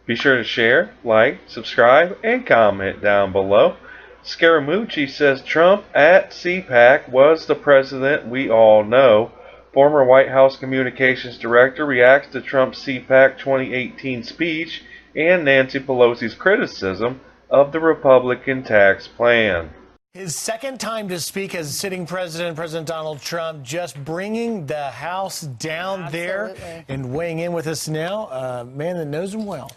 Be sure to share, like, subscribe, and comment down below. Scaramucci says Trump at CPAC was the president we all know. Former White House Communications Director reacts to Trump's CPAC 2018 speech and Nancy Pelosi's criticism of the Republican tax plan. His second time to speak as sitting president, President Donald Trump, just bringing the House down there and weighing in with us now. A man that knows him well.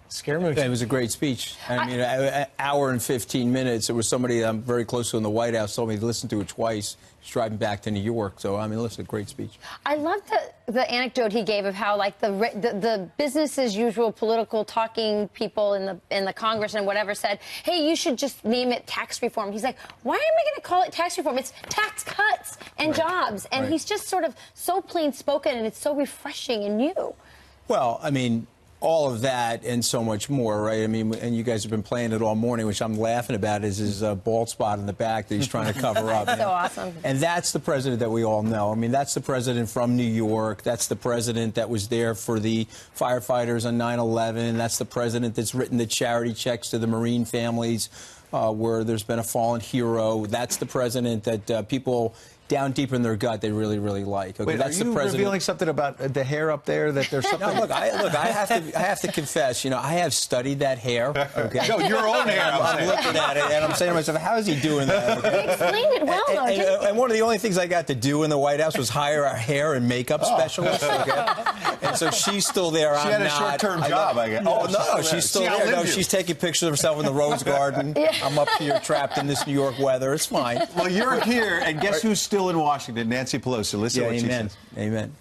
Scaramucci. It was a great speech. I mean, an hour and 15 minutes. It was somebody I'm very close to in the White House told me to listen to it twice. He's driving back to New York. So, I mean, listen, great speech. I love the anecdote he gave of how, like, the business as usual political talking people in the Congress and whatever said, hey, you should just name it tax reform. He's like, why am I going to call it tax reform? It's tax cuts and jobs. And he's just sort of so plain spoken, and it's so refreshing and new. Well, I mean, all of that and so much more, right? I mean, and you guys have been playing it all morning, which I'm laughing about, is his bald spot in the back that he's trying to cover up. So awesome. And that's the president that we all know. I mean, that's the president from New York. That's the president that was there for the firefighters on 9/11. That's the president that's written the charity checks to the Marine families where there's been a fallen hero. That's the president that people down deep in their gut they really, really like. Okay, Wait, that's are you the president. revealing something about the hair up there that there's something? No, look, I have to confess, you know, I have studied that hair. Okay, No, your own hair. I'm looking at it and I'm saying to myself, how is he doing that? Okay? He explained it well, though. And one of the only things I got to do in the White House was hire a hair and makeup specialist. Okay, and so she's still there. She had a short-term job, I guess. Oh no, she's still there. No, she's taking pictures of herself in the Rose Garden. I'm up here trapped in this New York weather. It's fine. Well, you're here, and guess who's still in Washington? Nancy Pelosi. Listen to what she says. Amen.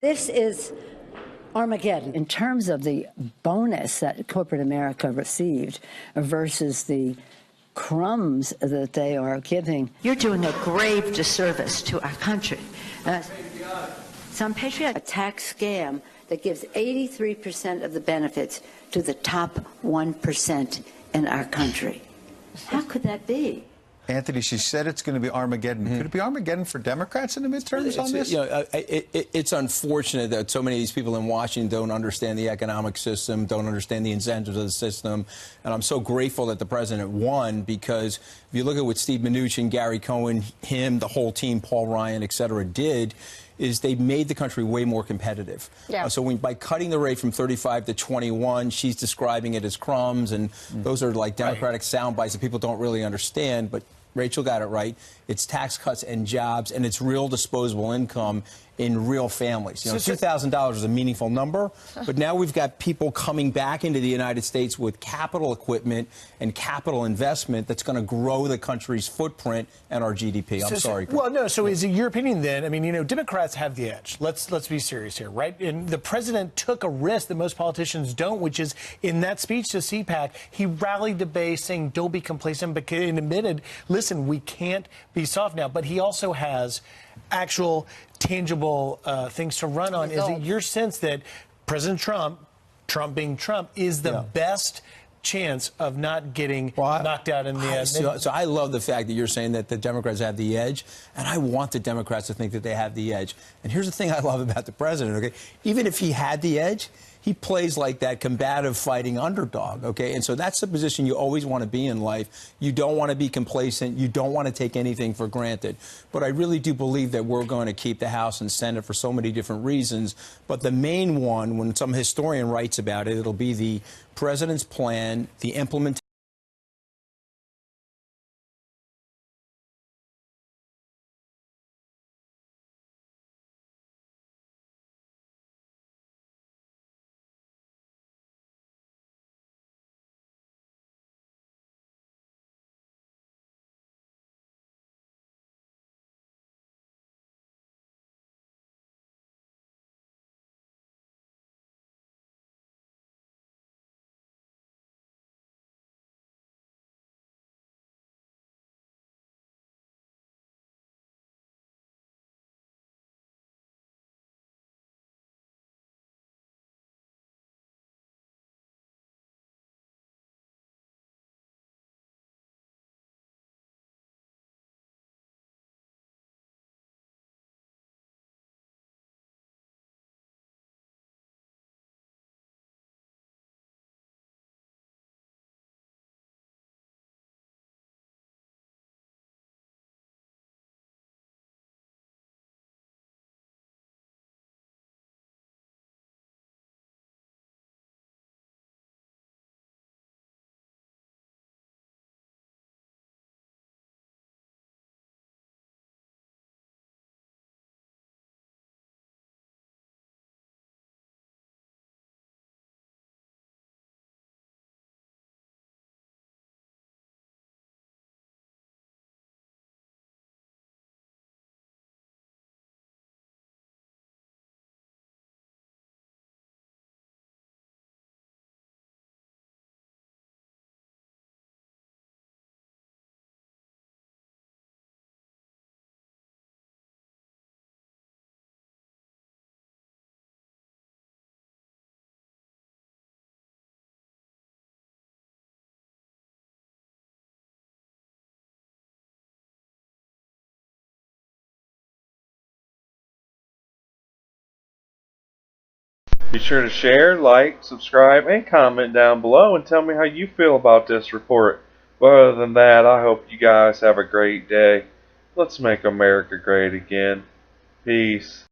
This is Armageddon. In terms of the bonus that corporate America received versus the crumbs that they are giving. You're doing a grave disservice to our country. Some patriotic. A tax scam that gives 83% of the benefits to the top 1% in our country. How could that be? Anthony, she said it's going to be Armageddon. Could it be Armageddon for Democrats in the midterms on this? You know, it's unfortunate that so many of these people in Washington don't understand the economic system, don't understand the incentives of the system. And I'm so grateful that the president won, because if you look at what Steve Mnuchin, Gary Cohn, him, the whole team, Paul Ryan, et cetera, did, is they made the country way more competitive. Yeah. So by cutting the rate from 35 to 21, she's describing it as crumbs, and those are like Democratic sound bites that people don't really understand. But Rachel got it right. It's tax cuts and jobs, and it's real disposable income in real families. You know, $2,000 is a meaningful number, but now we've got people coming back into the United States with capital equipment and capital investment that's going to grow the country's footprint and our GDP. I'm sorry. Well, no. So is it your opinion then? I mean, you know, Democrats have the edge. Let's be serious here, right? And the president took a risk that most politicians don't, which is in that speech to CPAC, he rallied the base saying, don't be complacent, but admitted, listen, we can't be soft now. But he also has actual tangible things to run on. Is it your sense that President Trump being Trump, is the best chance of not getting knocked out in the end? So I love the fact that you're saying that the Democrats have the edge, and I want the Democrats to think that they have the edge. And here's the thing I love about the president, okay? Even if he had the edge, he plays like that combative fighting underdog, okay? And so that's the position you always want to be in life. You don't want to be complacent. You don't want to take anything for granted. But I really do believe that we're going to keep the House and Senate for so many different reasons. But the main one, when some historian writes about it, it'll be the president's plan, the implementation. Be sure to share, like, subscribe, and comment down below and tell me how you feel about this report. But other than that, I hope you guys have a great day. Let's make America great again. Peace.